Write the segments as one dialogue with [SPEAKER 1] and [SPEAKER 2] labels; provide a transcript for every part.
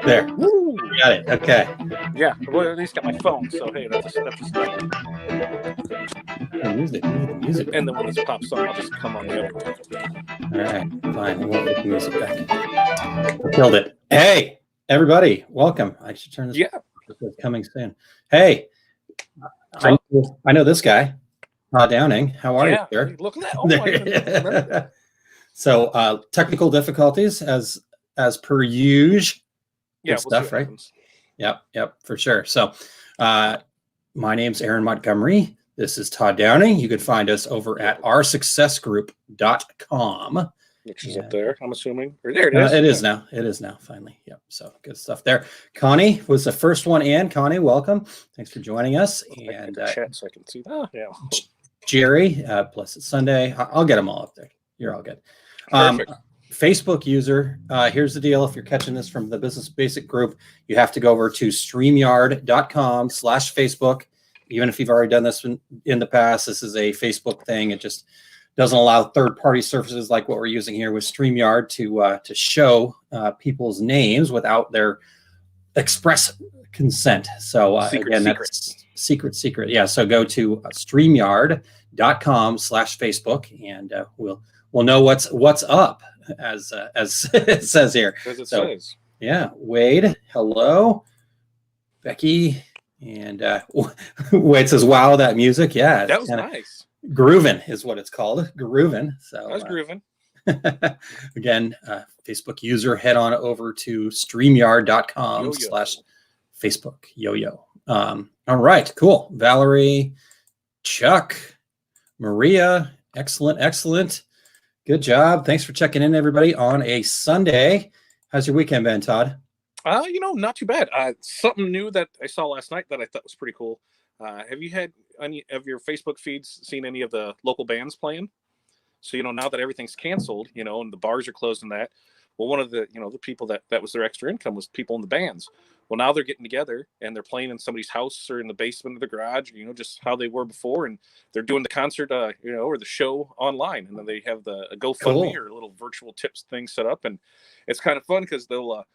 [SPEAKER 1] There.
[SPEAKER 2] Woo!
[SPEAKER 1] Got it. Okay.
[SPEAKER 2] Yeah, well, at least got my phone, so hey, that's a start.
[SPEAKER 1] Music.
[SPEAKER 2] And then when this pops on, I'll just come on the other way.
[SPEAKER 1] All right. Fine. We won't get the music back. Killed it. Hey, everybody. Welcome. I should turn this.
[SPEAKER 2] Yeah.
[SPEAKER 1] It's coming soon. Hey. I know this guy. Todd Downing. How are you, sir?
[SPEAKER 2] Look at that. Oh, I didn't remember that.
[SPEAKER 1] So technical difficulties as per usual.
[SPEAKER 2] Yeah,
[SPEAKER 1] stuff, right? Yep, for sure. So my name's Aaron Montgomery. This is Todd Downing. You could find us over at oursuccessgroup.com.
[SPEAKER 2] Which is up there, I'm assuming. Or there it is.
[SPEAKER 1] It is now. It is now, finally. Yep. So good stuff there. Connie was the first one in. Connie, welcome. Thanks for joining us. And
[SPEAKER 2] chat so I can see that. Yeah.
[SPEAKER 1] Jerry, Blessed Sunday. I'll get them all up there. You're all good.
[SPEAKER 2] Perfect.
[SPEAKER 1] Facebook user, here's the deal. If you're catching this from the Business Basic group, you have to go over to StreamYard.com/Facebook. Even if you've already done this in the past, this is a Facebook thing. It just doesn't allow third-party services like what we're using here with StreamYard to show people's names without their express consent. So again, that's secret. Yeah. So go to StreamYard.com/Facebook, and we'll know what's up. As it says here.
[SPEAKER 2] As it says.
[SPEAKER 1] Yeah. Wade, hello. Becky, and Wade says, wow, that music. Yeah.
[SPEAKER 2] That was nice.
[SPEAKER 1] Groovin' is what it's called. Groovin'. So
[SPEAKER 2] I was grooving.
[SPEAKER 1] Again, Facebook user, head on over to StreamYard.com/Facebook. Yo-yo. All right, cool. Valerie, Chuck, Maria, excellent. Good job. Thanks for checking in, everybody, on a Sunday. How's your weekend been, Todd?
[SPEAKER 2] Not too bad. Something new that I saw last night that I thought was pretty cool. Have you had any of your Facebook feeds seen any of the local bands playing? So, now that everything's canceled, and the bars are closed and that, well, one of the, the people that was their extra income was people in the bands. Well, now they're getting together and they're playing in somebody's house or in the basement of the garage, just how they were before. And they're doing the concert, or the show online. And then they have a GoFundMe or a little virtual tips thing set up. And it's kind of fun because the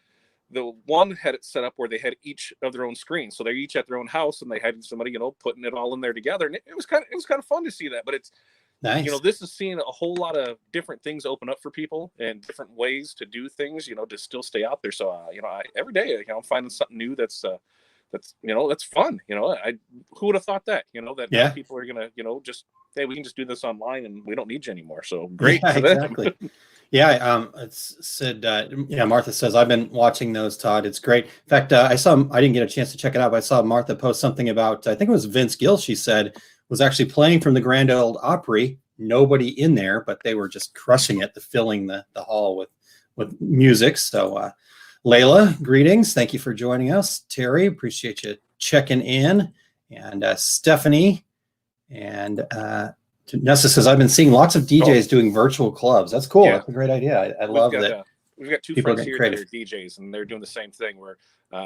[SPEAKER 2] one had it set up where they had each of their own screen. So they're each at their own house and they had somebody, putting it all in there together. And it was kind of fun to see that. But it's,
[SPEAKER 1] nice.
[SPEAKER 2] This is seeing a whole lot of different things open up for people and different ways to do things, to still stay out there. So, every day, I'm finding something new that's fun. Who would have thought that, that people are going to, just, hey, we can just do this online and we don't need you anymore. So great.
[SPEAKER 1] Yeah, exactly. Yeah. It's said, Martha says, I've been watching those, Todd. It's great. In fact, I didn't get a chance to check it out, but I saw Martha post something about, I think it was Vince Gill, she said, was actually playing from the Grand Ole Opry. Nobody in there, but they were just crushing it, filling the hall with music. So Layla, greetings. Thank you for joining us. Terry, appreciate you checking in. And Stephanie and Nessa says, I've been seeing lots of DJs doing virtual clubs. That's cool. Yeah. That's a great idea. I love that.
[SPEAKER 2] We've got two friends here that are DJs, and they're doing the same thing where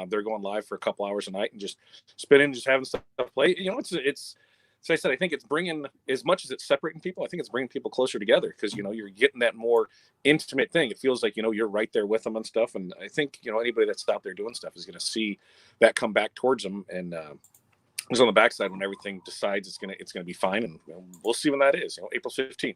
[SPEAKER 2] they're going live for a couple hours a night and just spinning, just having stuff play. It's so I said, I think it's bringing, as much as it's separating people, I think it's bringing people closer together because, you're getting that more intimate thing. It feels like, you're right there with them and stuff. And I think, anybody that's out there doing stuff is going to see that come back towards them. And it's on the backside when everything decides it's going to be fine. And we'll see when that is, April 15th.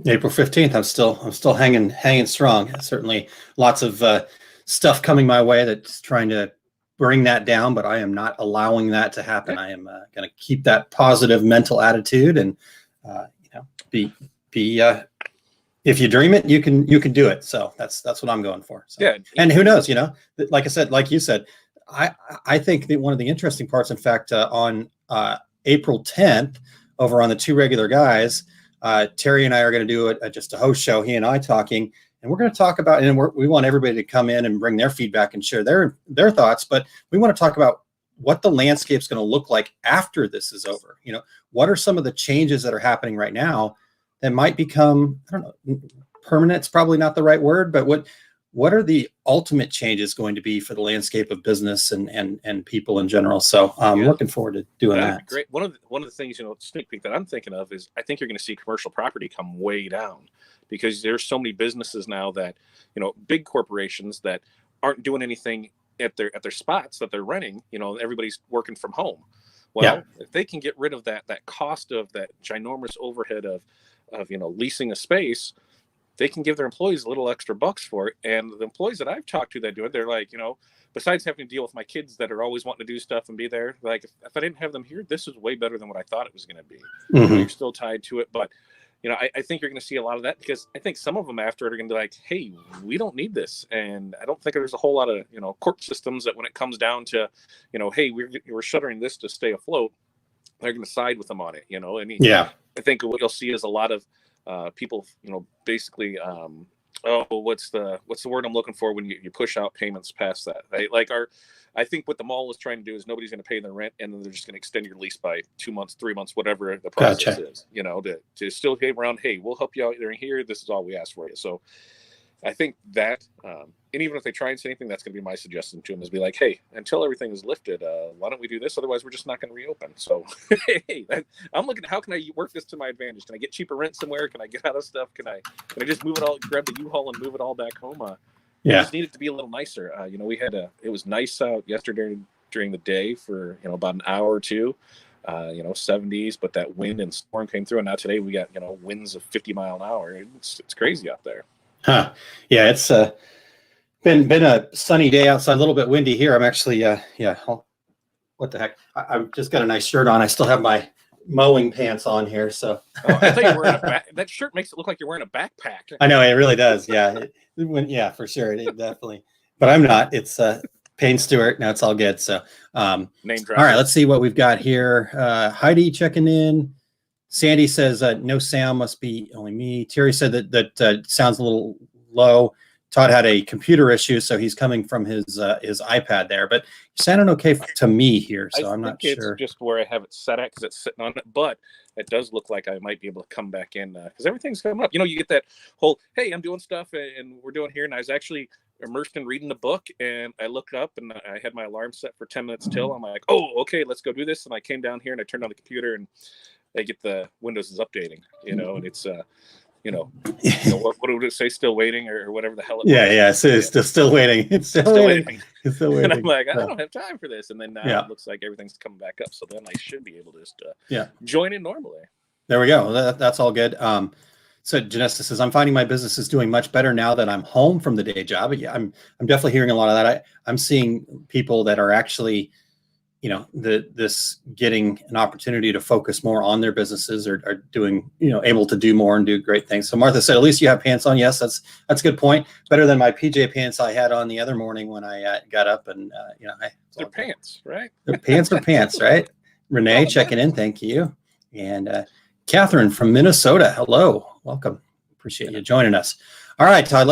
[SPEAKER 1] April 15th. I'm still hanging strong. Certainly lots of stuff coming my way that's trying to bring that down, but I am not allowing that to happen. I am going to keep that positive mental attitude and be if you dream it, you can do it. So that's what I'm going for. So.
[SPEAKER 2] Yeah.
[SPEAKER 1] And who knows, like I said, like you said, I think that one of the interesting parts, in fact, on April 10th, over on the Two Regular Guys, Terry and I are going to do just a host show, he and I talking, and we're going to talk about, and we want everybody to come in and bring their feedback and share their thoughts, but we want to talk about what the landscape's going to look like after this is over. What are some of the changes that are happening right now that might become, I don't know, permanent? It's probably not the right word, but what are the ultimate changes going to be for the landscape of business and people in general? So I'm looking forward to doing that.
[SPEAKER 2] Great. One of the things, sneak peek that I'm thinking of is I think you're going to see commercial property come way down, because there's so many businesses now that, big corporations that aren't doing anything at their spots that they're renting. Everybody's working from home. Well, if they can get rid of that cost of that ginormous overhead of leasing a space, they can give their employees a little extra bucks for it. And the employees that I've talked to that do it, they're like, besides having to deal with my kids that are always wanting to do stuff and be there, like, if I didn't have them here, this is way better than what I thought it was going to be.
[SPEAKER 1] Mm-hmm.
[SPEAKER 2] You're still tied to it, but I think you're going to see a lot of that, because I think some of them after it are going to be like, hey, we don't need this. And I don't think there's a whole lot of, court systems that when it comes down to, hey, we're shuttering this to stay afloat, they're going to side with them on it, And I think what you'll see is a lot of people, basically, what's the word I'm looking for when you push out payments past that, right? Like I think what the mall is trying to do is nobody's going to pay their rent, and then they're just going to extend your lease by 2 months, 3 months, whatever the process is, to still get around, hey, we'll help you out during here. This is all we ask for you. So I think that, and even if they try and say anything, that's going to be my suggestion to them, is be like, hey, until everything is lifted, why don't we do this? Otherwise, we're just not going to reopen. So, hey, I'm looking at how can I work this to my advantage? Can I get cheaper rent somewhere? Can I get out of stuff? Can I just move it all, grab the U-Haul and move it all back home? We just need it to be a little nicer. It was nice out yesterday during the day for, about an hour or two, 70s, but that wind and storm came through. And now today we got, winds of 50 mile an hour. It's crazy out there.
[SPEAKER 1] Huh. Yeah, it's been a sunny day outside, a little bit windy here. I'm actually, what the heck? I've just got a nice shirt on. I still have my mowing pants on here. So
[SPEAKER 2] I thought you were wearing that shirt makes it look like you're wearing a backpack.
[SPEAKER 1] I know, it really does. Yeah. Yeah, for sure. It definitely, but I'm not. It's Payne Stewart. No, it's all good. So
[SPEAKER 2] name drop.
[SPEAKER 1] All right, let's see what we've got here. Heidi checking in. Sandy says, no sound, must be only me. Terry said that sounds a little low. Todd had a computer issue, so he's coming from his iPad there. But you're sounding okay to me here, so I'm not sure.
[SPEAKER 2] It's just where I have it set at, because it's sitting on it. But it does look like I might be able to come back in, because everything's coming up. You get that whole, hey, I'm doing stuff and we're doing here. And I was actually immersed in reading the book, and I looked up and I had my alarm set for 10 minutes till. I'm like, oh, okay, let's go do this. And I came down here and I turned on the computer, and I get the Windows is updating, and it's what would it say? Still waiting, or whatever the hell it was.
[SPEAKER 1] Yeah. So it's still waiting. It's still waiting. It's still waiting.
[SPEAKER 2] And I'm like, I don't have time for this. And then now it looks like everything's coming back up. So then I should be able to just join in normally.
[SPEAKER 1] There we go. That's all good. So Janessa says, I'm finding my business is doing much better now that I'm home from the day job. Yeah, I'm definitely hearing a lot of that. I'm seeing people that are actually, this getting an opportunity to focus more on their businesses, are doing, able to do more and do great things. So Martha said, at least you have pants on. Yes, that's a good point. Better than my PJ pants I had on the other morning when I got up and,
[SPEAKER 2] they're pants, right?
[SPEAKER 1] Their pants are pants, right? Renee checking in. Thank you. And Catherine from Minnesota. Hello. Welcome. Appreciate you joining us. All right, Todd,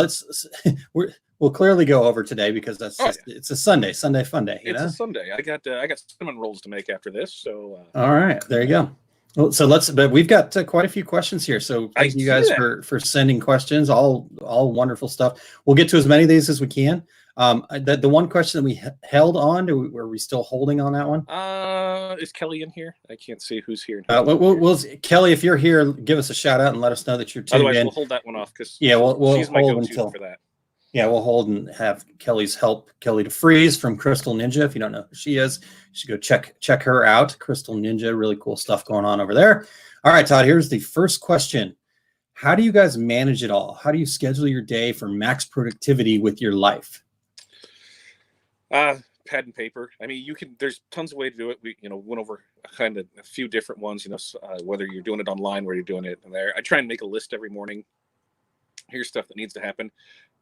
[SPEAKER 1] we'll clearly go over today, because it's a Sunday fun day.
[SPEAKER 2] It's a Sunday. I got cinnamon rolls to make after this. So
[SPEAKER 1] all right, there you go. Well, so but we've got quite a few questions here. So thank you guys for sending questions. All wonderful stuff. We'll get to as many of these as we can. The one question that we held on, were we still holding on that one?
[SPEAKER 2] Is Kelly in here? I can't see who's here.
[SPEAKER 1] We'll Kelly, if you're here, give us a shout out and let us know that you're tuned in.
[SPEAKER 2] Otherwise, we'll hold that one off, because
[SPEAKER 1] we'll
[SPEAKER 2] she's my
[SPEAKER 1] hold
[SPEAKER 2] go-to for that.
[SPEAKER 1] Yeah, we'll hold and have Kelly's help. Kelly DeFreeze from Crystal Ninja. If you don't know who she is, you should go check her out. Crystal Ninja, really cool stuff going on over there. All right, Todd, here's the first question. How do you guys manage it all? How do you schedule your day for max productivity with your life?
[SPEAKER 2] pad and paper. I mean, there's tons of way to do it. We, went over kind of a few different ones, whether you're doing it online, where you're doing it in there. I try and make a list every morning. Here's stuff that needs to happen.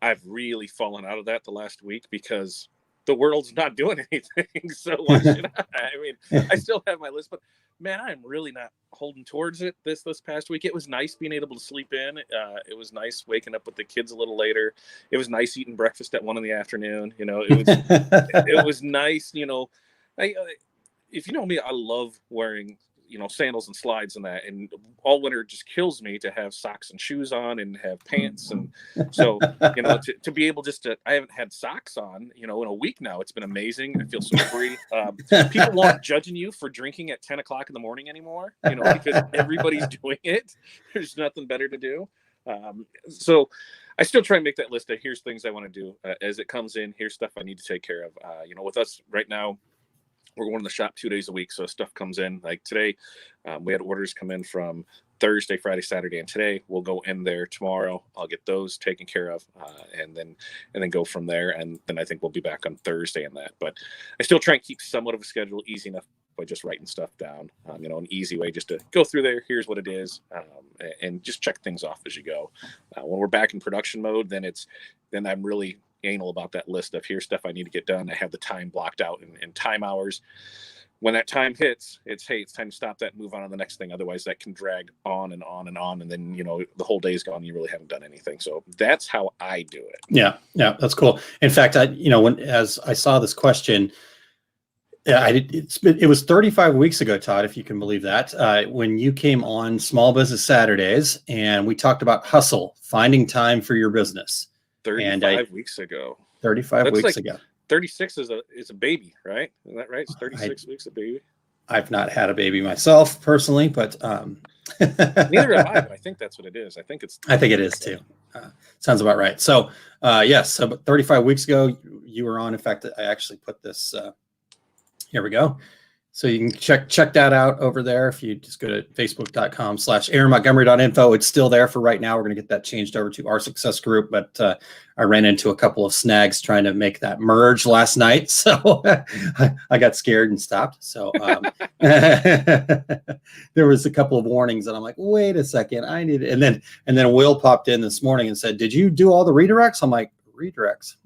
[SPEAKER 2] I've really fallen out of that the last week because the world's not doing anything. So why should I? I mean, I still have my list, but man, I'm really not holding towards it this past week. It was nice being able to sleep in. It was nice waking up with the kids a little later. It was nice eating breakfast at 1 PM. It was nice. If you know me, I love wearing sandals and slides and that, and all winter just kills me to have socks and shoes on and have pants. And so to be able I haven't had socks on in a week now. It's been amazing. I feel so free. People aren't judging you for drinking at 10 o'clock in the morning anymore, because everybody's doing it. There's nothing better to do. So I still try and make that list of here's things I want to do as it comes in. Here's stuff I need to take care of. With us right now, we're going to the shop 2 days a week. So stuff comes in like today. We had orders come in from Thursday, Friday, Saturday, and today. We'll go in there tomorrow. I'll get those taken care of and then go from there. And then I think we'll be back on Thursday and that. But I still try and keep somewhat of a schedule easy enough by just writing stuff down, an easy way just to go through there. Here's what it is. And just check things off as you go. When we're back in production mode, then I'm really anal about that list of here's stuff I need to get done. I have the time blocked out in time hours. When that time hits, it's time to stop that and move on to the next thing. Otherwise that can drag on and on and on. And then, the whole day's gone. You really haven't done anything. So that's how I do it. Yeah.
[SPEAKER 1] Yeah. That's cool. In fact, as I saw this question, it was 35 weeks ago, Todd, if you can believe that, when you came on Small Business Saturdays and we talked about hustle, finding time for your business.
[SPEAKER 2] 35 weeks ago.
[SPEAKER 1] 35 weeks ago.
[SPEAKER 2] 36 is a baby, right? Isn't that right? It's 36 weeks a baby.
[SPEAKER 1] I've not had a baby myself personally, but
[SPEAKER 2] neither have I. But I think that's what it is. I think it is
[SPEAKER 1] too. Sounds about right. So yes, so 35 weeks ago you were on. In fact, I actually put this. Here we go. So you can check that out over there. If you just go to facebook.com/AaronMontgomery.info, it's still there for right now. We're going to get that changed over to Our Success Group, but I ran into a couple of snags trying to make that merge last night. So I got scared and stopped. So there was a couple of warnings and I'm like, wait a second, I need it. And then Will popped in this morning and said, did you do all the redirects? I'm like, redirects?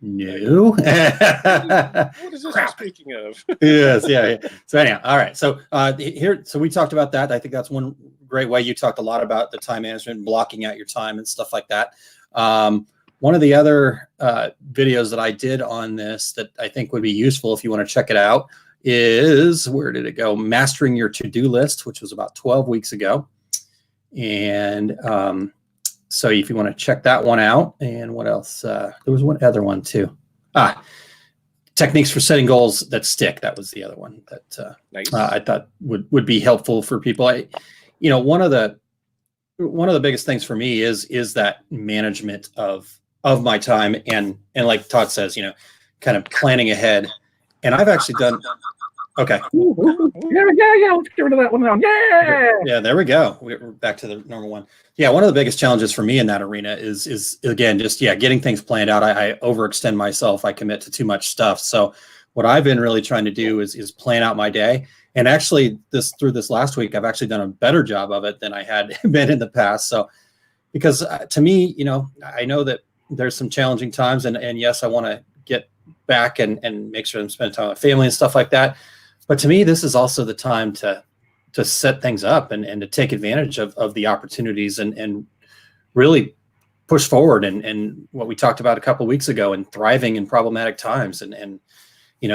[SPEAKER 1] No.
[SPEAKER 2] What is this speaking of?
[SPEAKER 1] Yes, yeah. So anyhow, all right. So so we talked about that. I think that's one great way. You talked a lot about the time management, blocking out your time and stuff like that. One of the other videos that I did on this that I think would be useful if you want to check it out is, where did it go? Mastering Your To-Do List, which was about 12 weeks ago. And so if you want to check that one out, and what else? There was one other one too. Techniques for setting goals that stick. That was the other one that
[SPEAKER 2] nice.
[SPEAKER 1] I thought would be helpful for people. One of the biggest things for me is that management of my time and like Todd says, kind of planning ahead. And I've actually done. Okay.
[SPEAKER 2] Yeah. Let's get rid of that one now.
[SPEAKER 1] Yeah, there we go. We're back to the normal one. Yeah, one of the biggest challenges for me in that arena is again just getting things planned out. I overextend myself. I commit to too much stuff. So what I've been really trying to do is plan out my day. And actually, through this last week, I've actually done a better job of it than I had been in the past. So because to me, I know that there's some challenging times, and yes, I want to get back and make sure I'm spending time with family and stuff like that. But to me, this is also the time to set things up and to take advantage of the opportunities and really push forward and what we talked about a couple of weeks ago, and thriving in problematic times. And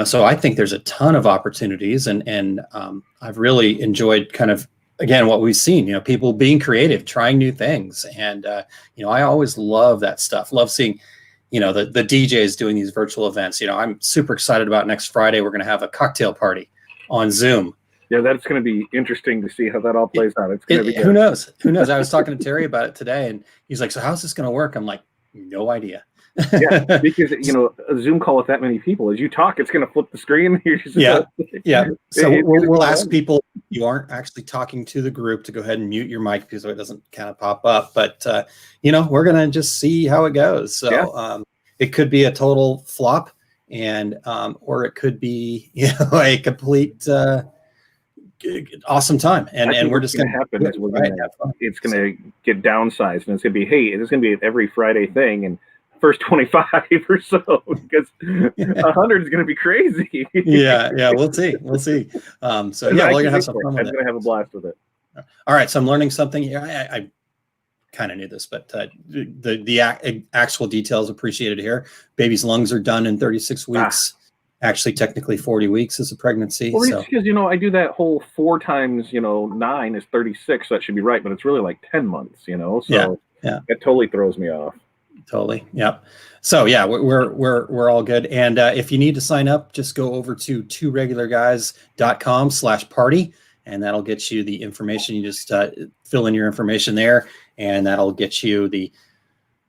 [SPEAKER 1] so I think there's a ton of opportunities, and I've really enjoyed kind of, again, what we've seen, people being creative, trying new things. And, I always love that stuff. Love seeing, the DJs doing these virtual events. I'm super excited about next Friday. We're going to have a cocktail party on Zoom.
[SPEAKER 2] Yeah, that's going to be interesting to see how that all plays out. It's going to be good.
[SPEAKER 1] Who knows? I was talking to Terry about it today, and he's like, so how's this going to work? I'm like, no idea.
[SPEAKER 2] Yeah, because, a Zoom call with that many people, as you talk, it's going to flip the screen.
[SPEAKER 1] Yeah. So we'll ask people, if you aren't actually talking to the group, to go ahead and mute your mic because it doesn't kind of pop up. But, we're going to just see how it goes. So it could be a total flop. and or it could be a complete awesome time. And we're just
[SPEAKER 3] going to happen. Is it's going to get downsized, and it's going to be, hey, it's going to be every Friday thing, and first 25 or so, because 100 is going to be crazy.
[SPEAKER 1] yeah, we'll see. So yeah, we're gonna have some fun with it.
[SPEAKER 3] I'm gonna have a blast with it.
[SPEAKER 1] All right, so I'm learning something here. I kind of knew this, but the actual details appreciated here. Baby's lungs are done in 36 weeks. Actually, technically 40 weeks is a pregnancy.
[SPEAKER 3] Well, it's because I do that whole 4 times 9 is 36, so that should be right, but it's really like 10 months. So
[SPEAKER 1] yeah,
[SPEAKER 3] it totally throws me off.
[SPEAKER 1] Totally. Yep. So yeah, we're all good. And if you need to sign up, just go over to tworegularguys.com/party, and that'll get you the information. You just fill in your information there, and that'll get you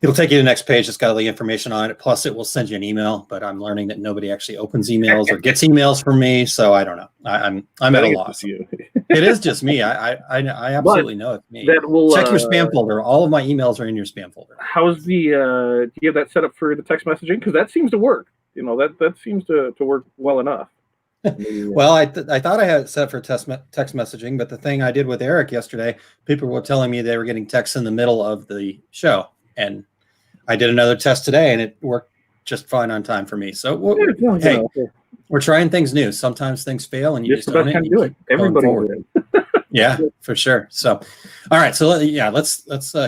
[SPEAKER 1] it'll take you to the next page. It's got all the information on it. Plus it will send you an email, but I'm learning that nobody actually opens emails or gets emails from me. So I don't know. I'm at a loss. It is just me. I absolutely know it's me.
[SPEAKER 3] That will
[SPEAKER 1] check your spam folder. All of my emails are in your spam folder.
[SPEAKER 3] How's do you have that set up for the text messaging? Because that seems to work. That seems to work well enough.
[SPEAKER 1] Well, I thought I had it set for text messaging, but the thing I did with Eric yesterday, people were telling me they were getting texts in the middle of the show, and I did another test today, and it worked just fine on time for me. So we're trying things new. Sometimes things fail, and you just own it.
[SPEAKER 3] Do it. Everybody do
[SPEAKER 1] it. Yeah, for sure. So, all right. So let's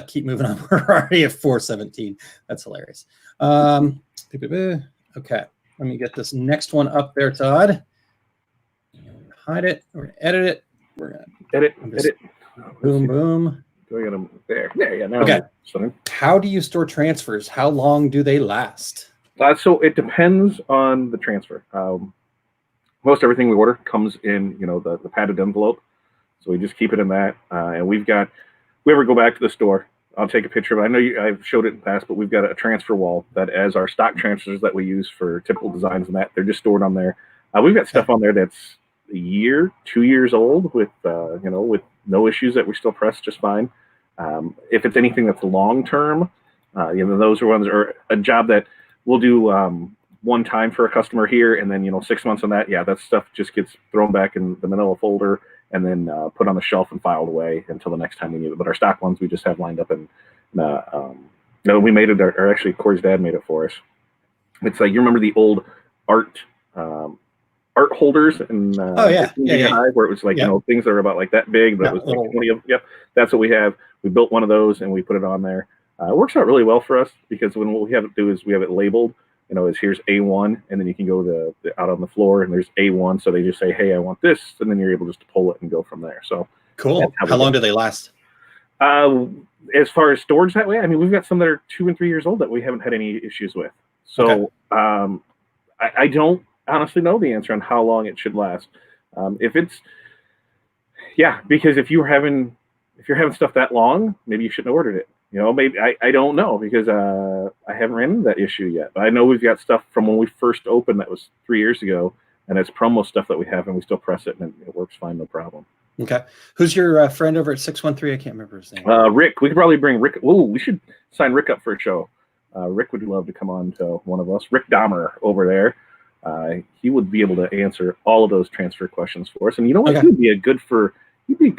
[SPEAKER 1] keep moving on. We're already at 4:17. That's hilarious. Okay, let me get this next one up there, Todd. Hide it. We're gonna edit it. We're gonna
[SPEAKER 3] edit.
[SPEAKER 1] Boom.
[SPEAKER 3] Do I get them there? There, yeah. Now
[SPEAKER 1] okay. How do you store transfers? How long do they last?
[SPEAKER 3] So it depends on the transfer. Most everything we order comes in, the padded envelope. So we just keep it in that. And we ever go back to the store, I'll take a picture of it. I know I've showed it in the past, but we've got a transfer wall that as our stock transfers that we use for typical designs and that, they're just stored on there. We've got stuff on there that's a year, 2 years old with no issues that we still press just fine. If it's anything that's long-term, those are ones, or a job that we'll do one time for a customer here, and then 6 months on that. Yeah, that stuff just gets thrown back in the manila folder and then put on the shelf and filed away until the next time we need it. But our stock ones we just have lined up, and we made it, or actually Corey's dad made it for us. It's like, you remember the old art holders and
[SPEAKER 1] Hive,
[SPEAKER 3] where it was like things that are about like that big, but it was like 20 of them. Yep, that's what we have. We built one of those and we put it on there. It works out really well for us, because what we have it do is we have it labeled, as here's A1, and then you can go out on the floor and there's A1, so they just say, hey, I want this, and then you're able just to pull it and go from there. So
[SPEAKER 1] cool. How long do they last?
[SPEAKER 3] As far as storage that way, I mean, we've got some that are 2 and 3 years old that we haven't had any issues with. So I don't honestly know the answer on how long it should last. Because if you're having stuff that long, maybe you shouldn't have ordered it. Maybe I don't know, because I haven't ran into that issue yet. But I know we've got stuff from when we first opened that was 3 years ago, and it's promo stuff that we have, and we still press it, and it works fine, no problem.
[SPEAKER 1] Okay. Who's your friend over at 613? I can't remember his name.
[SPEAKER 3] Rick. We could probably bring Rick. Oh, we should sign Rick up for a show. Rick would love to come on to one of us. Rick Dahmer over there. He would be able to answer all of those transfer questions for us. And you know what? He'd be good for 2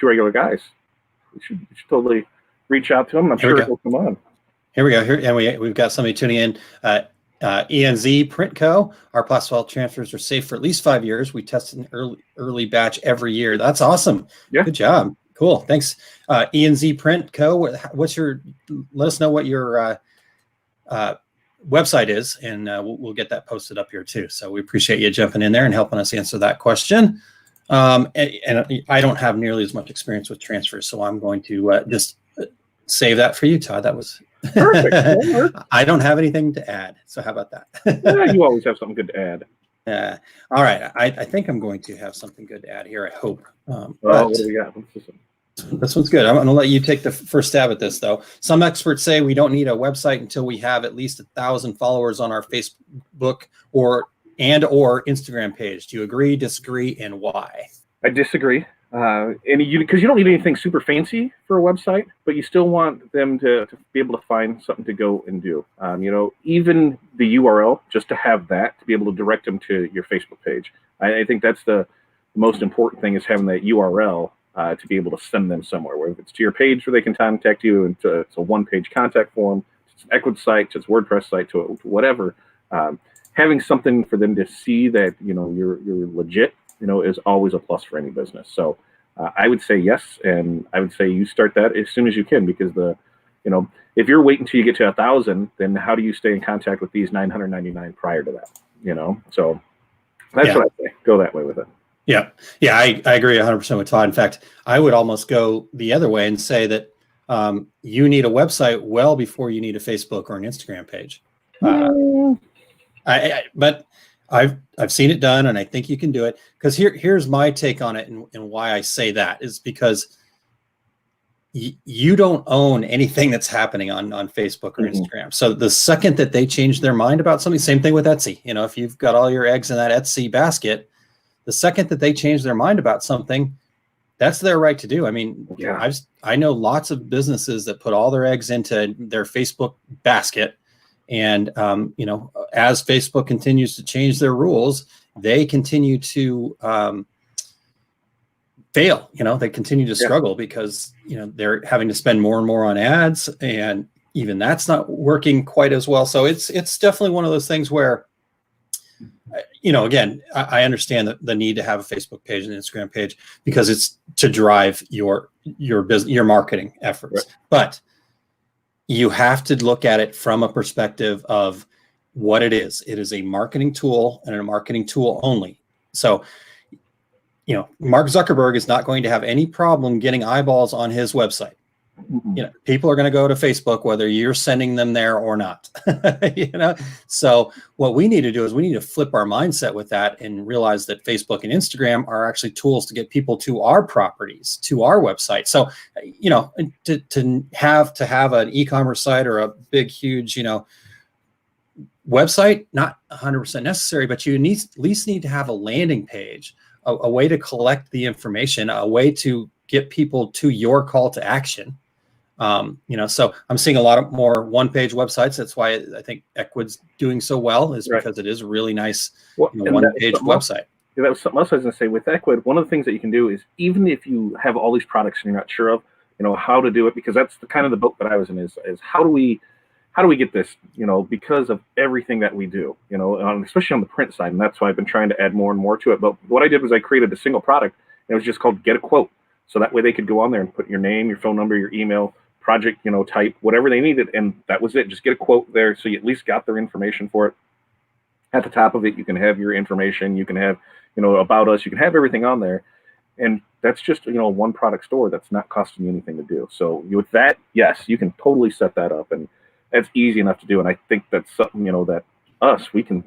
[SPEAKER 3] regular guys. We should totally reach out to him. I'm sure he'll come on.
[SPEAKER 1] Here we go. And we've got somebody tuning in. ENZ Print Co. Our plastic transfers are safe for at least 5 years. We test an early batch every year. That's awesome.
[SPEAKER 3] Yeah.
[SPEAKER 1] Good job. Cool. Thanks. ENZ Print Co. Let us know what your website is, and we'll get that posted up here too. So we appreciate you jumping in there and helping us answer that question. And I don't have nearly as much experience with transfers, so I'm going to just save that for you, Todd. That was perfect. I don't have anything to add. So how about that?
[SPEAKER 3] You always have something good to add.
[SPEAKER 1] All right. I think I'm going to have something good to add here, I hope.
[SPEAKER 3] What do we got?
[SPEAKER 1] This one's good. I'm going to let you take the first stab at this, though. Some experts say we don't need a website until we have at least 1,000 followers on our Facebook or Instagram page. Do you agree, disagree, and why?
[SPEAKER 3] I disagree. And because you don't need anything super fancy for a website, but you still want them to be able to find something to go and do. Even the URL, just to have that, to be able to direct them to your Facebook page. I think that's the most important thing, is having that URL to be able to send them somewhere, whether it's to your page where they can contact you, and it's a one-page contact form, it's an Ecwid site, to its WordPress site, to whatever. Having something for them to see that you're legit, is always a plus for any business. So I would say yes, and I would say you start that as soon as you can, because if you're waiting until you get to 1,000, then how do you stay in contact with these 999 prior to that? So that's what I say. Go that way with it.
[SPEAKER 1] Yeah, I agree 100% with Todd. In fact, I would almost go the other way and say that you need a website well before you need a Facebook or an Instagram page. But I've seen it done, and I think you can do it. Because here's my take on it, and why I say that is because you don't own anything that's happening on Facebook or Instagram. So the second that they change their mind about something, same thing with Etsy. If you've got all your eggs in that Etsy basket, the second that they change their mind about something, that's their right to do. I mean, I know lots of businesses that put all their eggs into their Facebook basket. And, as Facebook continues to change their rules, they continue to fail. They continue to struggle because, they're having to spend more and more on ads, and even that's not working quite as well. So it's definitely one of those things where, again, I understand the need to have a Facebook page and an Instagram page because it's to drive your business, your marketing efforts. Right. But you have to look at it from a perspective of what it is. It is a marketing tool, and a marketing tool only. So, Mark Zuckerberg is not going to have any problem getting eyeballs on his website. People are going to go to Facebook whether you're sending them there or not. So what we need to do is we need to flip our mindset with that and realize that Facebook and Instagram are actually tools to get people to our properties, to our website. So to have an e-commerce site or a big huge website, not 100% necessary, but you at least need to have a landing page, a way to collect the information, a way to get people to your call to action. So I'm seeing a lot of more one-page websites. That's why I think Ecwid's doing so well, is because it is a really nice one-page website.
[SPEAKER 3] That was something else I was going to say. With Ecwid, one of the things that you can do is, even if you have all these products and you're not sure of, how to do it, because that's the kind of the boat that I was in, is how do we get this, because of everything that we do, especially on the print side. And that's why I've been trying to add more and more to it. But what I did was I created a single product, and it was just called Get a Quote. So that way they could go on there and put your name, your phone number, your email, project, type, whatever they needed. And that was it. Just get a quote there. So you at least got their information for it. At the top of it, you can have your information. You can have, about us. You can have everything on there. And that's just, one product store that's not costing you anything to do. So with that, yes, you can totally set that up. And that's easy enough to do. And I think that's something, that we can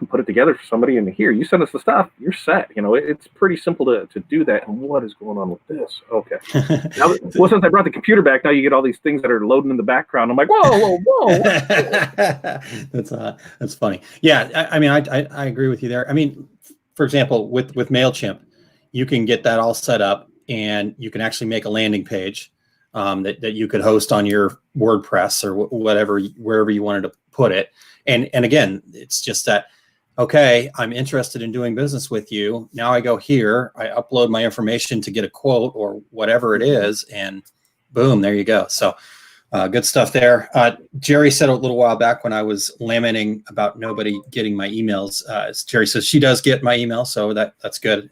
[SPEAKER 3] put it together for somebody, and here, you send us the stuff, you're set. It's pretty simple to do that. And what is going on with this? Okay. Now, since I brought the computer back, now you get all these things that are loading in the background. I'm like, whoa.
[SPEAKER 1] That's funny. Yeah. I mean, I agree with you there. I mean, for example, with MailChimp, you can get that all set up, and you can actually make a landing page that you could host on your WordPress or whatever, wherever you wanted to put it. And again, it's just that, okay, I'm interested in doing business with you. Now I go here, I upload my information to get a quote or whatever it is, and boom, there you go. So good stuff there. Jerry said a little while back when I was lamenting about nobody getting my emails, Jerry says she does get my email, so that's good.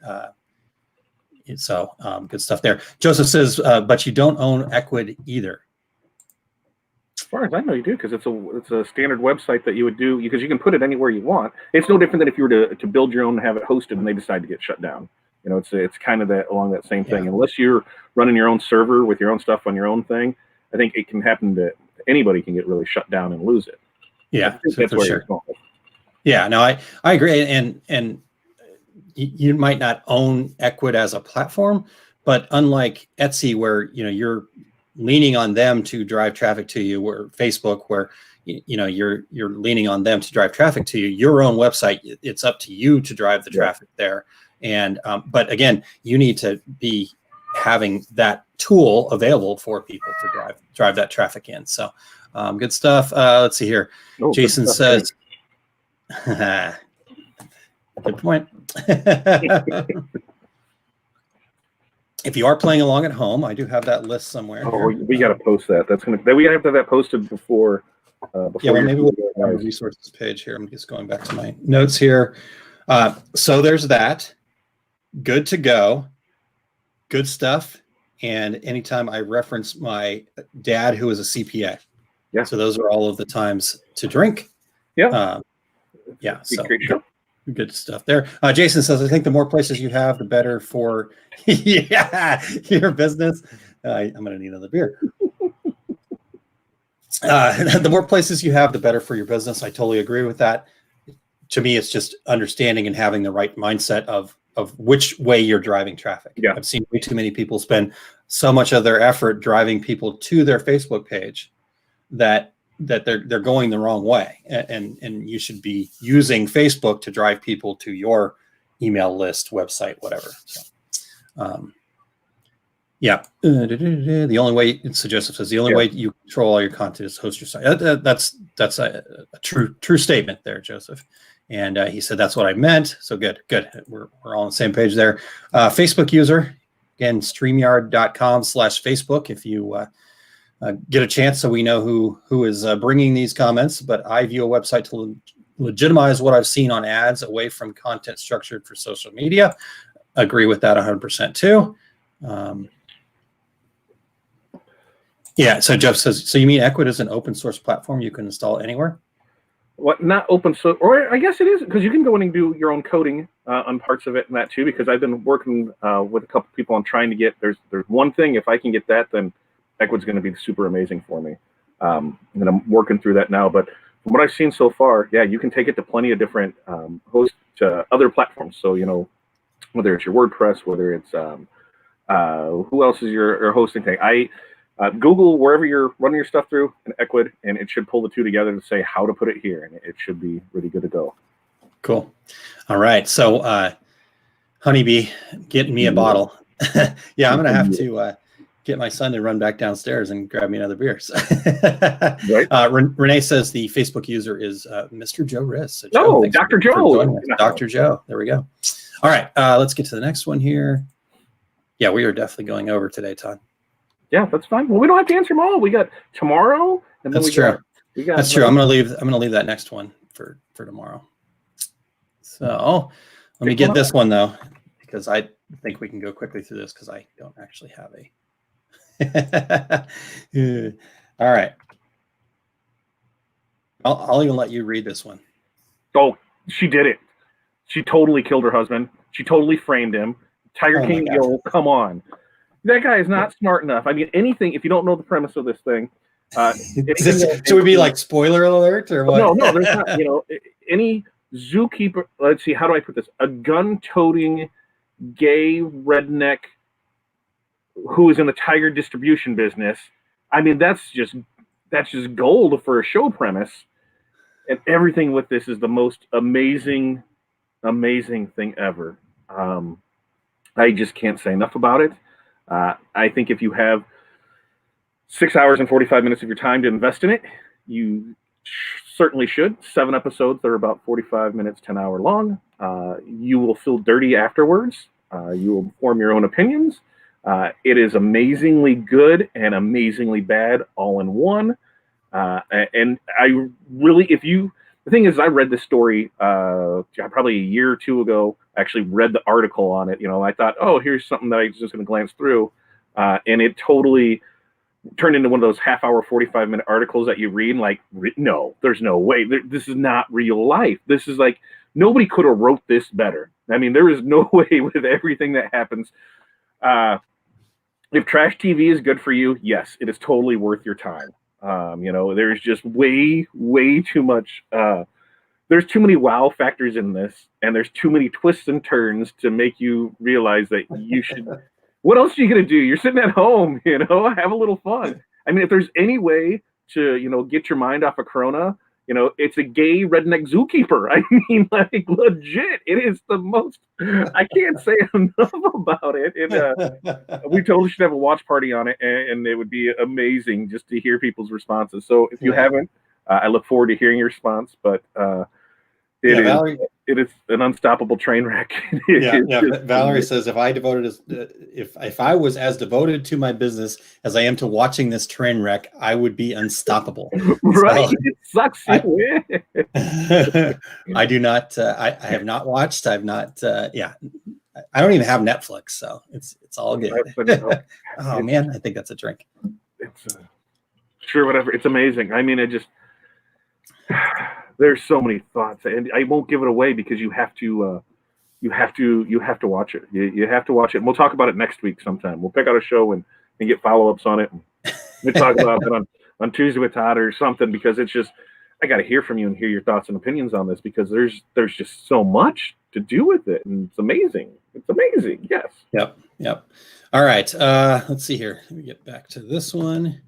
[SPEAKER 1] So good stuff there. Joseph says, but you don't own Ecwid either.
[SPEAKER 3] As far as I know, you do, because it's a standard website that you would do, because you can put it anywhere you want. It's no different than if you were to build your own and have it hosted and they decide to get shut down. It's kind of along that same thing. Unless you're running your own server with your own stuff on your own thing, I think it can happen that anybody can get really shut down and lose it.
[SPEAKER 1] Yeah,
[SPEAKER 3] that's where you're going.
[SPEAKER 1] Yeah, no, I agree, and you might not own Ecwid as a platform, but unlike Etsy, where you're leaning on them to drive traffic to you, or Facebook, where you're leaning on them to drive traffic to you, your own website, it's up to you to drive the traffic there. And but again, you need to be having that tool available for people to drive that traffic in. So good stuff. Let's see here.
[SPEAKER 3] Oh,
[SPEAKER 1] Jason
[SPEAKER 3] good stuff,
[SPEAKER 1] says, good point. If you are playing along at home, I do have that list somewhere.
[SPEAKER 3] Oh, we got to post that. We got to have that posted before.
[SPEAKER 1] Yeah, well, maybe we'll go on the resources page here. I'm just going back to my notes here. So there's that. Good to go. Good stuff. And anytime I reference my dad, who is a CPA.
[SPEAKER 3] Yeah.
[SPEAKER 1] So those are all of the times to drink.
[SPEAKER 3] Yeah.
[SPEAKER 1] Yeah. So
[SPEAKER 3] great show.
[SPEAKER 1] Good stuff there. Jason says, I think the more places you have, the better for your business. I'm going to need another beer. The more places you have, the better for your business. I totally agree with that. To me, it's just understanding and having the right mindset of which way you're driving traffic.
[SPEAKER 3] Yeah.
[SPEAKER 1] I've seen way too many people spend so much of their effort driving people to their Facebook page that they're going the wrong way, and you should be using Facebook to drive people to your email list, website, whatever. So, yeah. The only way, so Joseph says, the only way you control all your content is host your site. That's a true statement there, Joseph. And he said that's what I meant. So good. We're all on the same page there. Facebook user, again, StreamYard.com/Facebook. If you get a chance, so we know who is bringing these comments. But I view a website to legitimize what I've seen on ads away from content structured for social media. Agree with that 100% too. Yeah. So Jeff says, so you mean Ecwid is an open source platform you can install anywhere?
[SPEAKER 3] What, not open source, or I guess it is, because you can go in and do your own coding on parts of it and that too, because I've been working with a couple people on trying to get, there's one thing, if I can get that, then Ecwid's going to be super amazing for me. And I'm working through that now, but from what I've seen so far, yeah, you can take it to plenty of different hosts, other platforms. So, whether it's your WordPress, whether it's, who else is your hosting thing? Google wherever you're running your stuff through an Ecwid, and it should pull the two together to say how to put it here, and it should be really good to go.
[SPEAKER 1] Cool. All right. So, Honeybee, getting me a bottle. Yeah, I'm gonna have to get my son to run back downstairs and grab me another beer. So.
[SPEAKER 3] Right.
[SPEAKER 1] Renee says the Facebook user is Mr. Joe Riss. So
[SPEAKER 3] Joe, Dr. Joe.
[SPEAKER 1] Dr. Joe. There we go. All right. Let's get to the next one here. Yeah, we are definitely going over today, Todd.
[SPEAKER 3] Yeah, that's fine. Well, we don't have to answer them all. We got tomorrow, and then
[SPEAKER 1] that's true. That's true. I'm gonna leave that next one for tomorrow. So let me get this one though, because I think we can go quickly through this because I don't actually have a. All right. I'll even let you read this one.
[SPEAKER 3] Oh, she did it. She totally killed her husband. She totally framed him. Tiger King, come on. That guy is not smart enough. I mean, anything, if you don't know the premise of this thing.
[SPEAKER 1] Should we be like spoiler alert or what?
[SPEAKER 3] No, there's not. Any zookeeper, let's see, how do I put this? A gun-toting gay redneck who is in the tiger distribution business. I mean, that's just gold for a show premise. And everything with this is the most amazing thing ever. I just can't say enough about it. I think if you have 6 hours and 45 minutes of your time to invest in it, you certainly should. 7 episodes, they're about 45 minutes to an hour long. You will feel dirty afterwards. You will form your own opinions. It is amazingly good and amazingly bad all in one. And I really, the thing is, I read this story probably a year or two ago. I actually read the article on it. I thought, oh, here's something that I was just going to glance through. And it totally turned into one of those half-hour, 45-minute articles that you read. Like, no, there's no way. This is not real life. This is like, nobody could have wrote this better. I mean, there is no way with everything that happens. If trash TV is good for you, yes, it is totally worth your time. There's just way too much. There's too many wow factors in this, and there's too many twists and turns to make you realize that you should. What else are you going to do? You're sitting at home, have a little fun. I mean, if there's any way to, get your mind off of Corona, it's a gay redneck zookeeper. I mean, like, legit, it is the most. I can't say enough about it. We totally should have a watch party on it, and it would be amazing just to hear people's responses. So if you haven't, I look forward to hearing your response. But
[SPEAKER 1] Valerie,
[SPEAKER 3] it is an unstoppable train wreck.
[SPEAKER 1] Valerie says if I was as devoted to my business as I am to watching this train wreck, I would be unstoppable.
[SPEAKER 3] Right? So, it sucks.
[SPEAKER 1] I do not. I have not watched. I've not. I don't even have Netflix, so it's all good. Oh man, I think that's a drink.
[SPEAKER 3] It's sure, whatever. It's amazing. I mean, there's so many thoughts, and I won't give it away because you have to watch it. You have to watch it. And we'll talk about it next week sometime. We'll pick out a show and get follow-ups on it. We'll talk about it on Tuesday with Todd or something, because it's just, I got to hear from you and hear your thoughts and opinions on this, because there's just so much to do with it, and it's amazing. It's amazing. Yes.
[SPEAKER 1] Yep. All right. Let's see here. Let me get back to this one.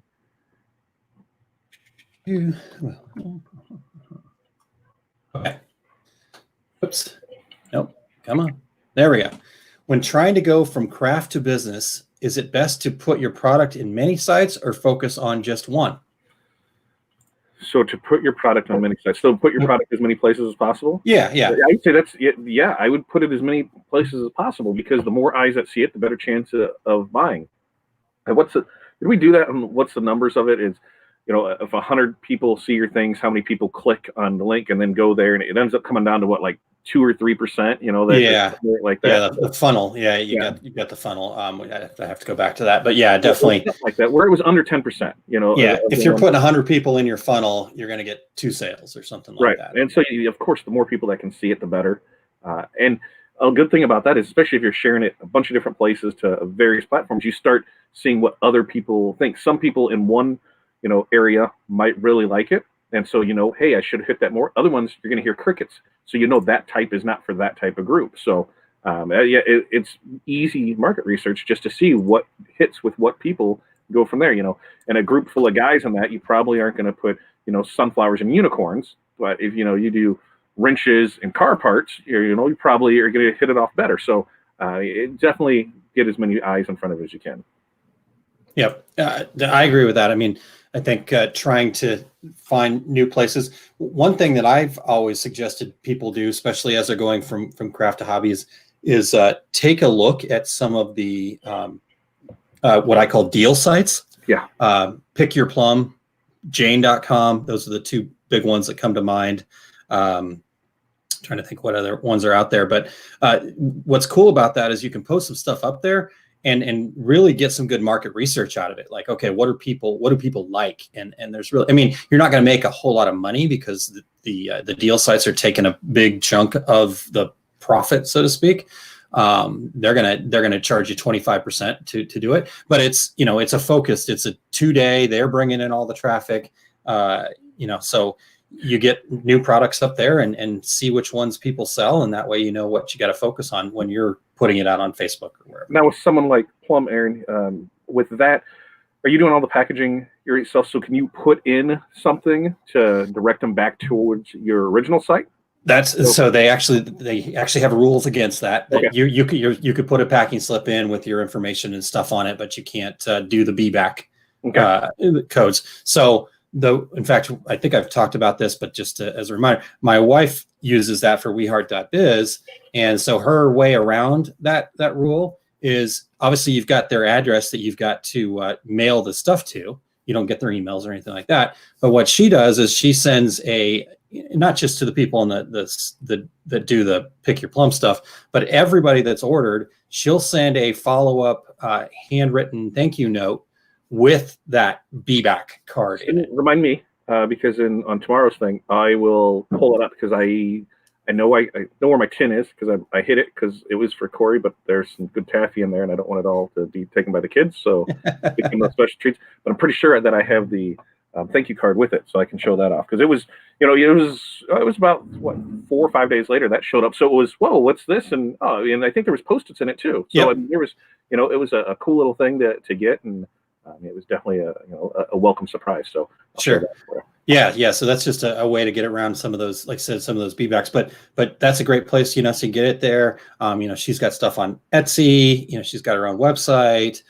[SPEAKER 1] Okay. Oops. Nope. Come on. There we go. When trying to go from craft to business, is it best to put your product in many sites or focus on just one?
[SPEAKER 3] So to put your product on many sites, so put your product as many places as possible?
[SPEAKER 1] Yeah.
[SPEAKER 3] I'd say I would put it as many places as possible, because the more eyes that see it, the better chance of buying. And did we do that? And what's the numbers of it? Is, if 100 people see your things, how many people click on the link and then go there, and it ends up coming down to what, like 2 or 3%, like that.
[SPEAKER 1] Yeah, the funnel. Yeah, you got the funnel. I have to go back to that, but yeah, definitely
[SPEAKER 3] like that, where it was under 10%.
[SPEAKER 1] Yeah, if you're putting 100 people in your funnel, you're going to get 2 sales or something like that.
[SPEAKER 3] And so, of course, the more people that can see it, the better. And a good thing about that is, especially if you're sharing it a bunch of different places to various platforms, you start seeing what other people think. Some people in one area might really like it, and so hey, I should have hit that more. Other ones, you're going to hear crickets, so that type is not for that type of group. So it's easy market research just to see what hits with what people, go from there. And a group full of guys on that, you probably aren't going to put sunflowers and unicorns, but if you do wrenches and car parts, you probably are going to hit it off better. So definitely get as many eyes in front of it as you can.
[SPEAKER 1] Yep, I agree with that. I mean, I think trying to find new places. One thing that I've always suggested people do, especially as they're going from craft to hobbies, is take a look at some of the what I call deal sites.
[SPEAKER 3] Yeah.
[SPEAKER 1] Pick Your Plum, Jane.com. Those are the two big ones that come to mind. Trying to think what other ones are out there. But what's cool about that is you can post some stuff up there and really get some good market research out of it. Like, okay, what do people like? And there's really, I mean, you're not going to make a whole lot of money because the deal sites are taking a big chunk of the profit, so to speak. They're gonna charge you 25% to do it, but it's it's a focused. It's a 2-day. They're bringing in all the traffic. So you get new products up there and see which ones people sell, and that way you know what you got to focus on when you're putting it out on Facebook or wherever.
[SPEAKER 3] Now, with someone like Plum, Aaron, with that, are you doing all the packaging yourself? So can you put in something to direct them back towards your original site?
[SPEAKER 1] So they actually have rules against that.
[SPEAKER 3] Okay.
[SPEAKER 1] You could put a packing slip in with your information and stuff on it, but you can't do the BBAC codes. So in fact, I think I've talked about this, but just as a reminder, my wife uses that for WeHeart.biz, and so her way around that rule is obviously you've got their address that you've got to mail the stuff to. You don't get their emails or anything like that. But what she does is she sends not just to the people in that do the Pick Your Plum stuff, but everybody that's ordered, she'll send a follow-up handwritten thank you note with that BBAC card in it.
[SPEAKER 3] Remind me, because on tomorrow's thing, I will pull it up because I know where my tin is because I hid it because it was for Corey, but there's some good taffy in there and I don't want it all to be taken by the kids. So became those special treats. But I'm pretty sure that I have the thank you card with it, so I can show that off because it was about 4 or 5 days later that showed up. So it was, whoa, what's this? And I think there was Post-its in it too. So there was, it was a cool little thing to get, and It was definitely a welcome surprise. So I'll share
[SPEAKER 1] Sure.
[SPEAKER 3] that for you.
[SPEAKER 1] Yeah. So that's just a way to get around some of those, like I said, some of those beadbacks. But that's a great place, so you get it there. She's got stuff on Etsy. She's got her own website.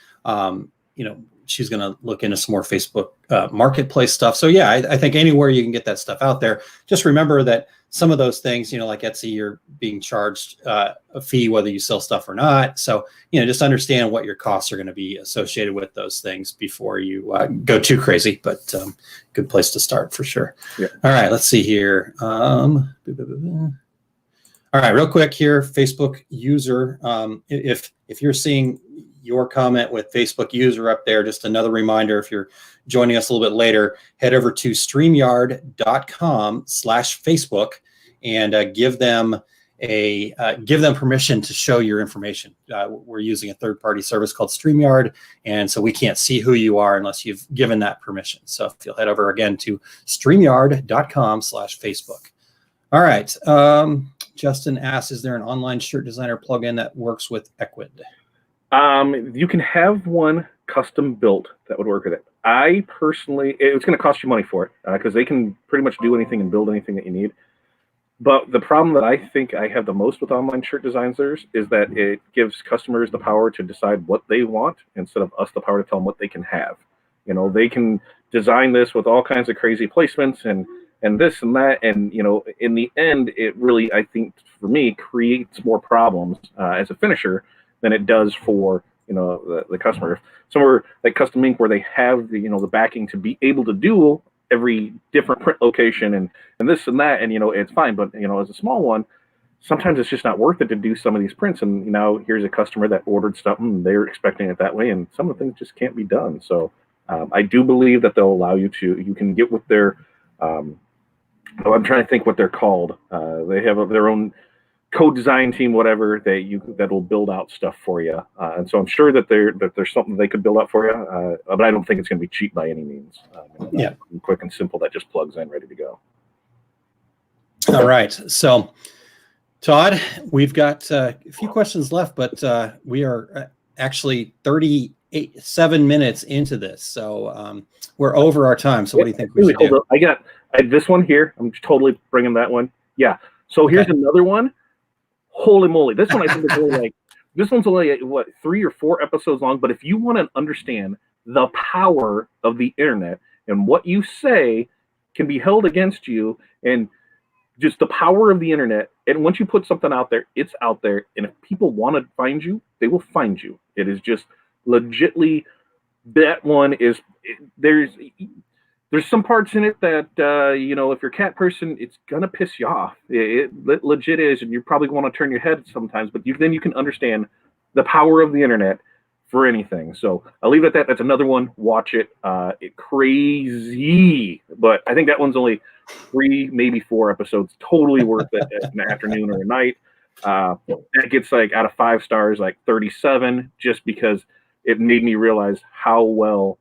[SPEAKER 1] She's going to look into some more Facebook marketplace stuff. So yeah, I think anywhere you can get that stuff out there. Just remember that some of those things, like Etsy, you're being charged a fee whether you sell stuff or not. So just understand what your costs are going to be associated with those things before you go too crazy. But good place to start for sure.
[SPEAKER 3] Yeah.
[SPEAKER 1] All right, let's see here. All right, real quick here, Facebook user. If you're seeing your comment with Facebook user up there, just another reminder, if you're joining us a little bit later, head over to StreamYard.com/Facebook and give them permission to show your information. We're using a third-party service called StreamYard, and so we can't see who you are unless you've given that permission. So if you'll head over again to StreamYard.com/Facebook. All right. Justin asks, is there an online shirt designer plugin that works with Ecwid?
[SPEAKER 3] You can have one custom built that would work with it. I personally, it's going to cost you money for it because they can pretty much do anything and build anything that you need. But the problem that I think I have the most with online shirt designers is that it gives customers the power to decide what they want instead of us the power to tell them what they can have. They can design this with all kinds of crazy placements and this and that. And, in the end, it really, I think, for me, creates more problems as a finisher than it does for the customer. Somewhere like Custom Ink, where they have the backing to be able to do every different print location and this and that, and it's fine. But as a small one, sometimes it's just not worth it to do some of these prints. And here's a customer that ordered something, they're expecting it that way, and some of the things just can't be done. So I do believe that they'll allow you can get with their I'm trying to think what they're called. They have their own code design team, whatever, that will build out stuff for you. And so I'm sure that there's something they could build out for you, but I don't think it's going to be cheap by any means.
[SPEAKER 1] Yeah,
[SPEAKER 3] quick and simple, that just plugs in, ready to go.
[SPEAKER 1] All right. So, Todd, we've got a few questions left, but we are actually 37 minutes into this, so we're over our time. So, what do you think we should do?
[SPEAKER 3] I got this one here. I'm totally bringing that one. Yeah. So here's another one. Holy moly! This one I think is only this one's only 3 or 4 episodes long. But if you want to understand the power of the internet and what you say can be held against you, and just the power of the internet, and once you put something out there, it's out there, and if people want to find you, they will find you. It is just legitly, that one is there's some parts in it that, if you're a cat person, it's going to piss you off. It legit is, and you probably want to turn your head sometimes, but then you can understand the power of the internet for anything. So I'll leave it at that. That's another one. Watch it. It's crazy, but I think that one's only 3, maybe 4 episodes. Totally worth it at an afternoon or a night. That gets out of 5 stars, 37, just because it made me realize how well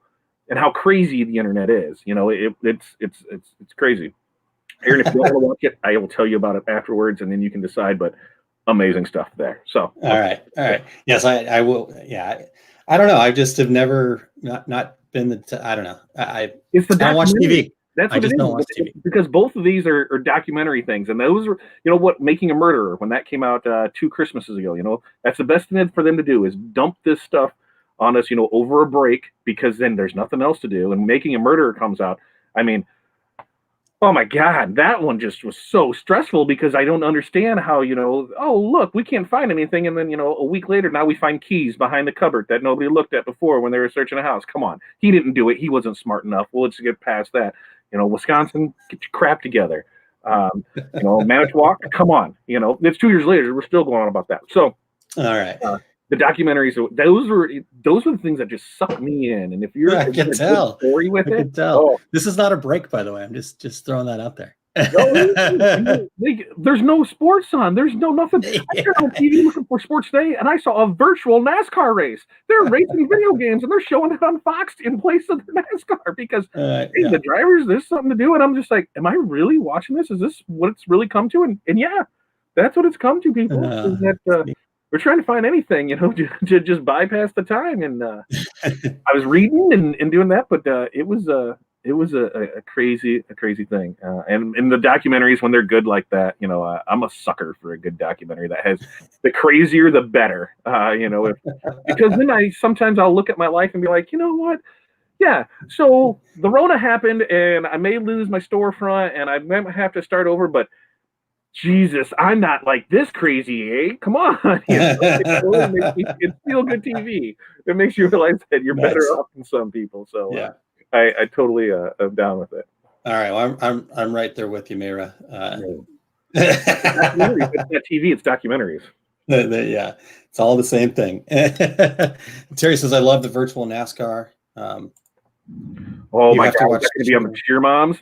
[SPEAKER 3] and how crazy the internet is. It's crazy. Aaron, if you don't want to watch it, I will tell you about it afterwards, and then you can decide. But amazing stuff there. So
[SPEAKER 1] all right. Yes, I will. Yeah, I don't know. I just have never not been I don't know. I don't watch TV.
[SPEAKER 3] That's what
[SPEAKER 1] I just
[SPEAKER 3] it is.
[SPEAKER 1] don't watch TV.
[SPEAKER 3] Because both of these are documentary things, and those are Making a Murderer, when that came out 2 Christmases ago. That's the best thing for them to do is dump this stuff on us, over a break, because then there's nothing else to do. And Making a Murderer comes out. I mean, oh my God, that one just was so stressful because I don't understand how, oh, look, we can't find anything. And then, a week later, now we find keys behind the cupboard that nobody looked at before when they were searching a house. Come on. He didn't do it. He wasn't smart enough. Well, let's get past that. Wisconsin, get your crap together. Manitowoc, come on. It's 2 years later. We're still going on about that. So,
[SPEAKER 1] all right.
[SPEAKER 3] The documentaries, those were the things that just sucked me in. And if you're
[SPEAKER 1] I can tell.
[SPEAKER 3] Story with
[SPEAKER 1] I
[SPEAKER 3] it,
[SPEAKER 1] can tell. This is not a break, by the way. I'm just throwing that out there.
[SPEAKER 3] There's no sports on. There's no nothing. I turned on TV looking for sports today, and I saw a virtual NASCAR race. They're racing video games, and they're showing it on Fox in place of the NASCAR because the drivers, there's something to do. And I'm just like, am I really watching this? Is this what it's really come to? And yeah, that's what it's come to, people. we're trying to find anything, to just bypass the time. And I was reading and doing that, but it was a crazy thing. And in the documentaries, when they're good like that, I'm a sucker for a good documentary that has the crazier the better. Because then sometimes I'll look at my life and be like, you know what? Yeah, so the Rona happened, and I may lose my storefront, and I might have to start over, but Jesus, I'm not like this crazy, eh? Come on. It's feel good TV. It makes you realize that you're better off than some people. So
[SPEAKER 1] yeah,
[SPEAKER 3] I totally am down with it.
[SPEAKER 1] All right, well, I'm right there with you, Mira.
[SPEAKER 3] It's not TV, it's documentaries.
[SPEAKER 1] Yeah, it's all the same thing. Terry says, I love the virtual NASCAR.
[SPEAKER 3] Oh my God, that's going to be on the cheer moms.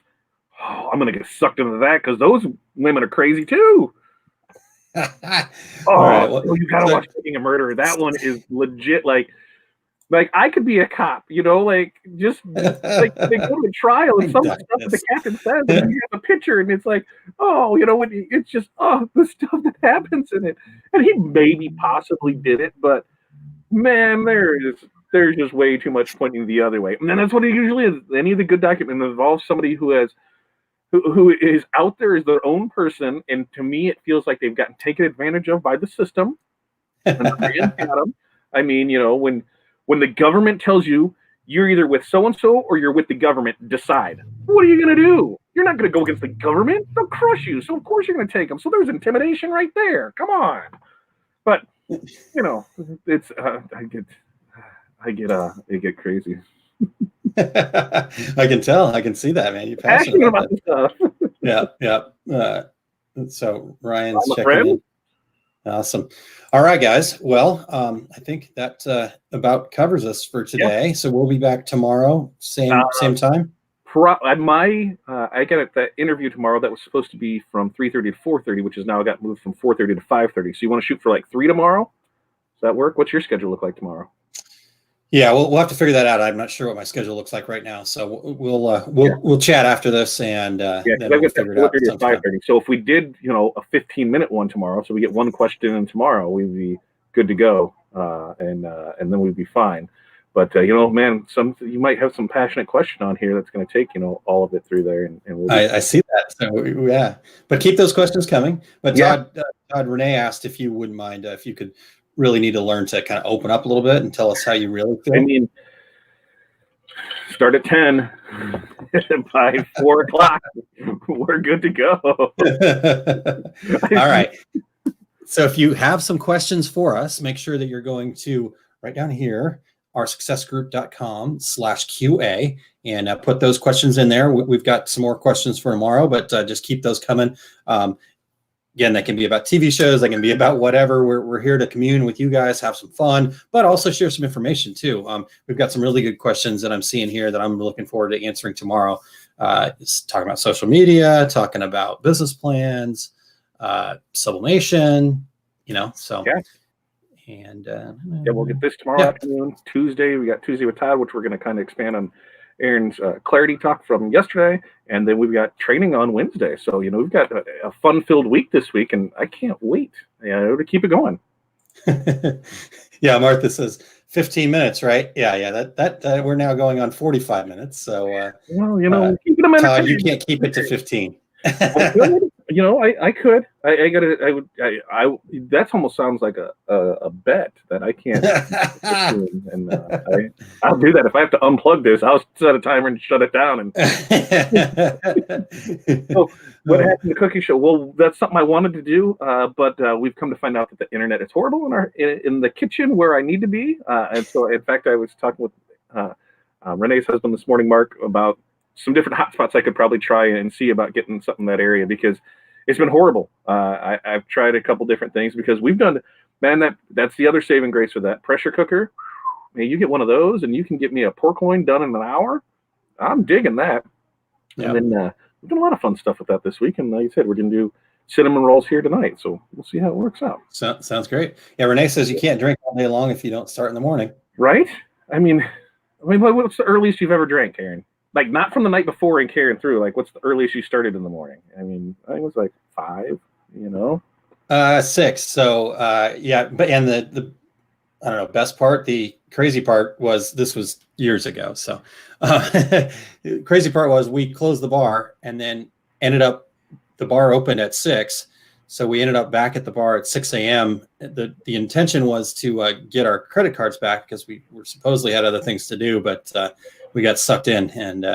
[SPEAKER 3] Oh, I'm going to get sucked into that because those women are crazy too.
[SPEAKER 1] All right, well,
[SPEAKER 3] you got to watch Making a Murderer. That one is legit. Like I could be a cop, just like they go to the trial and some of the stuff that the captain says, and you have a picture, and it's like, it's just the stuff that happens in it. And he maybe possibly did it, but man, there's just way too much pointing the other way. And then that's what it usually is. Any of the good document involves somebody who is out there as their own person, and to me, it feels like they've gotten taken advantage of by the system. And I mean, when the government tells you you're either with so-and-so or you're with the government, decide. What are you going to do? You're not going to go against the government. They'll crush you. So of course you're going to take them. So there's intimidation right there. Come on. But, it's, I get crazy.
[SPEAKER 1] I can tell. I can see that, man. You're passionate about this stuff. Yeah. So Ryan's checking in. Awesome. All right, guys. Well, I think that about covers us for today. Yeah. So we'll be back tomorrow, same time.
[SPEAKER 3] I got that interview tomorrow that was supposed to be from 3:30 to 4:30, which is now got moved from 4:30 to 5:30. So you want to shoot for like 3 tomorrow? Does that work? What's your schedule look like tomorrow?
[SPEAKER 1] Yeah, we'll have to figure that out. I'm not sure what my schedule looks like right now, so we'll chat after this, and then we'll figure it out. 4:30 to 5:30.
[SPEAKER 3] So if we did, a 15-minute one tomorrow, so we get one question in tomorrow, we'd be good to go, and then we'd be fine. But man, you might have some passionate question on here that's going to take all of it through there, and we'll
[SPEAKER 1] I see that. So yeah, but keep those questions coming. But Todd, Renee asked if you wouldn't mind if you could. Really need to learn to kind of open up a little bit and tell us how you really feel.
[SPEAKER 3] I mean, start at 10 by 4 o'clock. We're good to go.
[SPEAKER 1] All right. So if you have some questions for us, make sure that you're going to right down here, oursuccessgroup.com/QA, and put those questions in there. We've got some more questions for tomorrow, but just keep those coming. Again, that can be about TV shows. That can be about whatever. We're here to commune with you guys, have some fun, but also share some information too. We've got some really good questions that I'm seeing here that I'm looking forward to answering tomorrow. It's talking about social media, talking about business plans, sublimation, so.
[SPEAKER 3] Yeah.
[SPEAKER 1] And
[SPEAKER 3] we'll get this tomorrow afternoon. Tuesday, we got Tuesday with Todd, which we're going to kind of expand on Aaron's clarity talk from yesterday, and then we've got training on Wednesday. So we've got a fun-filled week this week, and I can't wait to keep it going.
[SPEAKER 1] Yeah, Martha says 15 minutes, right? Yeah. That we're now going on 45 minutes. So
[SPEAKER 3] keep it a minute.
[SPEAKER 1] Todd, you can't keep it to 15.
[SPEAKER 3] I could. That almost sounds like a bet that I can't. And I'll do that if I have to unplug this. I'll set a timer and shut it down. And so what happened to the cookie show? Well, that's something I wanted to do, but we've come to find out that the internet is horrible in the kitchen where I need to be. And so, in fact, I was talking with Renee's husband this morning, Mark, about some different hotspots I could probably try and see about getting something in that area, because it's been horrible. I've tried a couple different things, because we've done, man, that's the other saving grace with that pressure cooker. Man, you get one of those and you can get me a pork loin done in an hour. I'm digging that. Yep. And then we've done a lot of fun stuff with that this week. And like you said, we're going to do cinnamon rolls here tonight. So we'll see how it works out.
[SPEAKER 1] Sounds great. Yeah, Renee says you can't drink all day long if you don't start in the morning.
[SPEAKER 3] Right? I mean, what's the earliest you've ever drank, Aaron? Like, not from the night before and carrying through. Like, what's the earliest you started in the morning? I mean, I think it was like 5,
[SPEAKER 1] 6. So yeah, but and the I don't know, best part, the crazy part was this was years ago. So the crazy part was we closed the bar and then ended up the bar opened at 6. So we ended up back at the bar at 6 a.m. The intention was to get our credit cards back because we were supposedly had other things to do, but we got sucked in and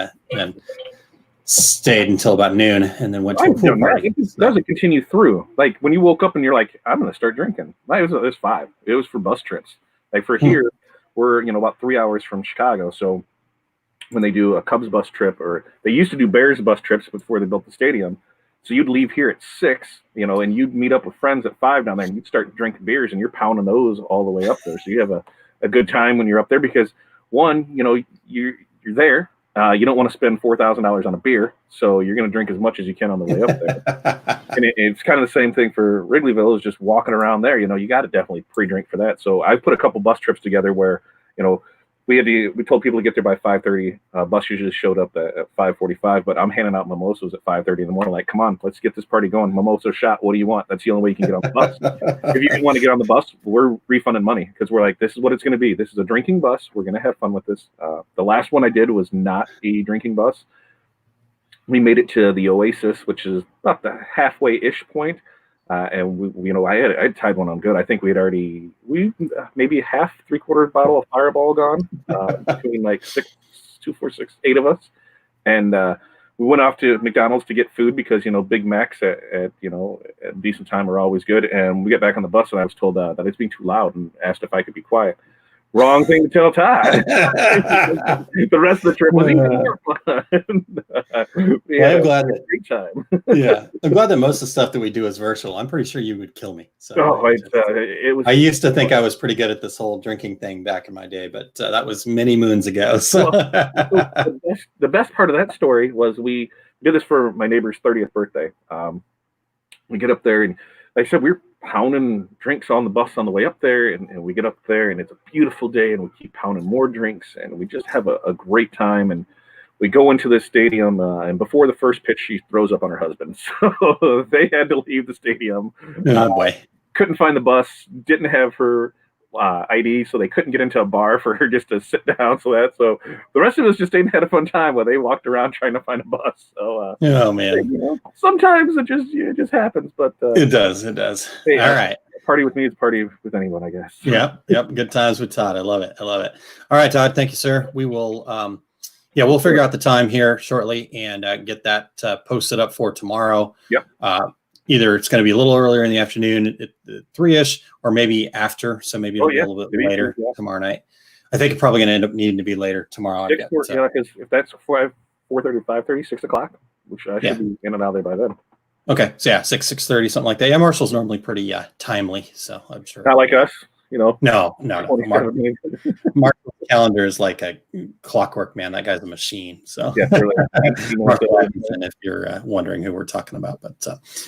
[SPEAKER 1] stayed until about noon and then went to a pool party.
[SPEAKER 3] It doesn't continue through. Like when you woke up and you're like, I'm going to start drinking. It was 5. It was for bus trips. Like for here, we're about 3 hours from Chicago. So when they do a Cubs bus trip, or they used to do Bears bus trips before they built the stadium. So you'd leave here at 6, and you'd meet up with friends at 5 down there, and you'd start drinking beers, and you're pounding those all the way up there. So you have a good time when you're up there because, one, you're there. You don't want to spend $4,000 on a beer, so you're going to drink as much as you can on the way up there. And it's kind of the same thing for Wrigleyville, is just walking around there. You got to definitely pre-drink for that. So I've put a couple bus trips together where, we told people to get there by 5:30. Bus usually showed up at 5:45, but I'm handing out mimosas at 5:30 in the morning. Like, come on, let's get this party going. Mimosa shot. What do you want? That's the only way you can get on the bus. If you didn't want to get on the bus, we're refunding money because we're like, this is what it's going to be. This is a drinking bus. We're going to have fun with this. The last one I did was not a drinking bus. We made it to the Oasis, which is about the halfway-ish point. And we, I had tied one on good. I think we maybe half, 3/4 bottle of Fireball gone between like 8 of us, and we went off to McDonald's to get food because Big Macs at a decent time are always good. And we get back on the bus and I was told that it's being too loud and asked if I could be quiet. Wrong thing to tell Todd. The rest of the trip was even more fun.
[SPEAKER 1] I'm glad that
[SPEAKER 3] great time.
[SPEAKER 1] Yeah, I'm glad that most of the stuff that we do is virtual. I'm pretty sure you would kill me. So
[SPEAKER 3] It was.
[SPEAKER 1] I used to think I was pretty good at this whole drinking thing back in my day, but that was many moons ago. So
[SPEAKER 3] The best part of that story was we did this for my neighbor's 30th birthday. We get up there and, like I said, we're pounding drinks on the bus on the way up there, and we get up there and it's a beautiful day and we keep pounding more drinks and we just have a great time. And we go into the stadium and before the first pitch she throws up on her husband, so they had to leave the stadium.
[SPEAKER 1] Oh boy.
[SPEAKER 3] Couldn't find the bus, didn't have her ID, so they couldn't get into a bar for her just to sit down. So the rest of us just stayed and had a fun time while they walked around trying to find a bus. So
[SPEAKER 1] oh man,
[SPEAKER 3] sometimes it just happens, but
[SPEAKER 1] it does. Hey, all right,
[SPEAKER 3] party with me is party with anyone, I guess.
[SPEAKER 1] Yep. Good times with Todd. I love it. All right, Todd, thank you, sir. We will we'll figure out the time here shortly and get that posted up for tomorrow.
[SPEAKER 3] Yep.
[SPEAKER 1] Either it's going to be a little earlier in the afternoon at 3-ish, or maybe after. So maybe a little bit later tomorrow night. I think it's probably going to end up needing to be later tomorrow.
[SPEAKER 3] Because if that's 4:30, 5:30, 6 o'clock, which I should be in and out there by then.
[SPEAKER 1] Okay, so 6:30, something like that. Yeah, Marshall's normally pretty timely, so I'm sure.
[SPEAKER 3] Not like us,
[SPEAKER 1] No. Marshall's calendar is like a clockwork, man. That guy's a machine. So
[SPEAKER 3] yeah,
[SPEAKER 1] Mark Robinson, if you're wondering who we're talking about. But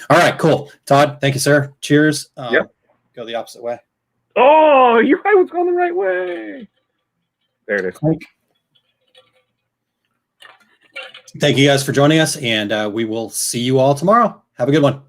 [SPEAKER 1] all right, cool. Todd, thank you, sir. Cheers. Go the opposite way.
[SPEAKER 3] Oh, I was going the right way. There it is.
[SPEAKER 1] Thank you guys for joining us, and we will see you all tomorrow. Have a good one.